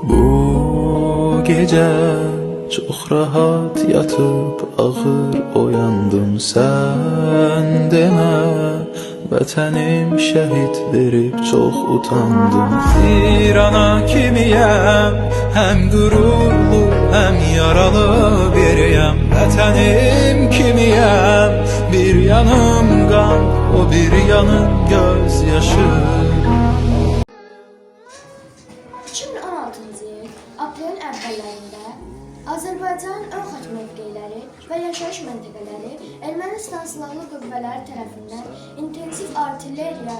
Bu gece çok rahat yatıp ağır oyandım, sen deme. Vətənim şəhid verib çox utandım. Bir ana kimiyəm, həm qürurlu, həm yaralı biriyəm. Vətənim kimiyəm, bir yanım qan, o bir yanım göz yaşı. 2016-cı il aprelin əvvəllərində Azərbaycanın ön xaç mövqeləri və yaşayış məntəqələri Ermənistan silahlı qüvvələri tərəfindən intensiv artilleriya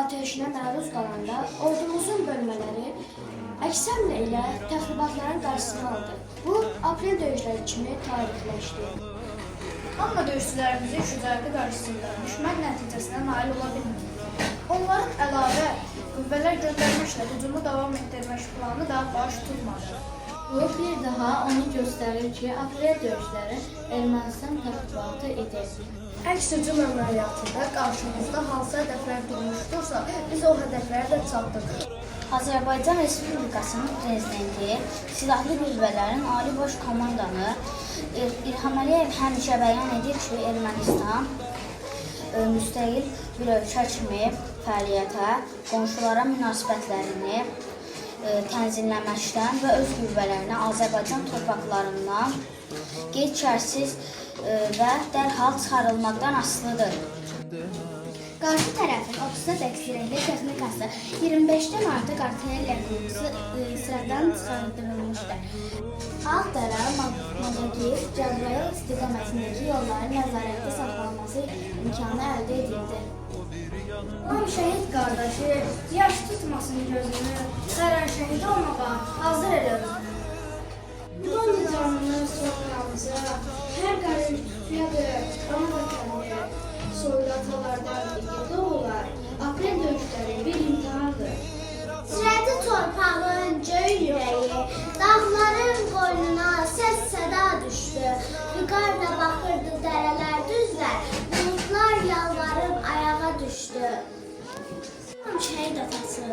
atəşinə məruz qalanda ordumuzun bölmələri əksəmlə ilə təxribatların qarşısını aldı. Bu, aprel döyüşləri kimi tarixləşdi. Amma döyüşçülərimizin şücaəti qarşısında düşmən nəticəsinə nail ola bilmədi. Onların əlavə qüvvələr göndərməklə hücumu davam etdirmək planı da baş tutmadı. Bu bir daha onu göstərir ki, aprel döyüşləri Ermənistan təxribatı edir. Əks hücum əməliyyatında qarşımızda hansı hədəflər durmuşdursa, biz o hədəflərə də çatdıq. Azərbaycan Respublikasının prezidenti, silahlı qüvvələrin Ali Baş Komandanı İlham Əliyev həmişə bəyan edir ki, Ermənistan müstəqil bir ölkə kimi fəaliyyətə, qonşulara münasibətlərini tənzimləməkdən və öz qüvvələrini Azərbaycan torpaqlarından qeyd-şərtsiz və dərhal çıxarılmaqdan asılıdır. Qarşı tərəfin 34 əksirəkli texnikası 25-dən artıq artilleriya qurğusu sıradan çıxardılmışdır. Ağdərə, Madagiv, Cəbrayıl istiqamətindəki yolların nəzarətdə saxlanması imkanı əldə edildi. Tam şəhid qardaşı, yaş tutmasın gözünü, hər an şəhid olmağa hazır elə özünü. Dondu canımız, torpağımıza, hər qarış tutuyadır, ana vətənli, soylu atalardan doğular, aprel döyüşləri bir imtihandır. Sürəti torpağın göy ürəyi, dağların qoynuna səs-səda düşdü. Vüqarla baxırdı dərələr, düzlər, buludlar yalvarıb ayağa düşdü. Şəhid atası,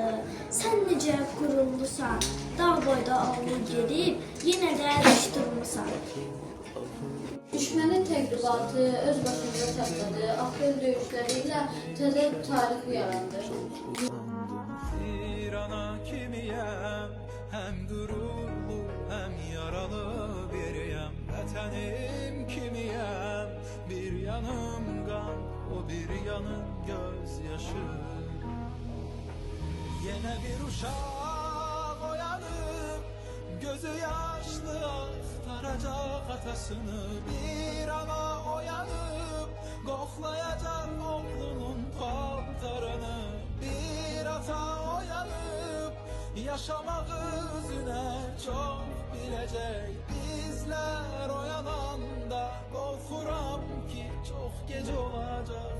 sən necə qürurlusan, dağ boyda ağlı gedib, yenə də diş durmusan. Düşmənin təqribatı öz başında çatladı, aprel döyüşləri ilə təzə tarix yarandı. Bir ana kimiyəm, həm qürurlu, həm yaralı biriyəm. Vətənim kimiyəm, bir yanım qan, o bir yanım göz yaşı. Yenə bir uşaq oyanıb, gözü yaşlı axtaracaq atasını. Bir ana oyanıb, qoxlayacaq oğlunun paltarını. Bir ata oyanıb, yaşamaq özünə çox biləcək. Bizlər oyananda qorxuram ki, çox gec olacaq.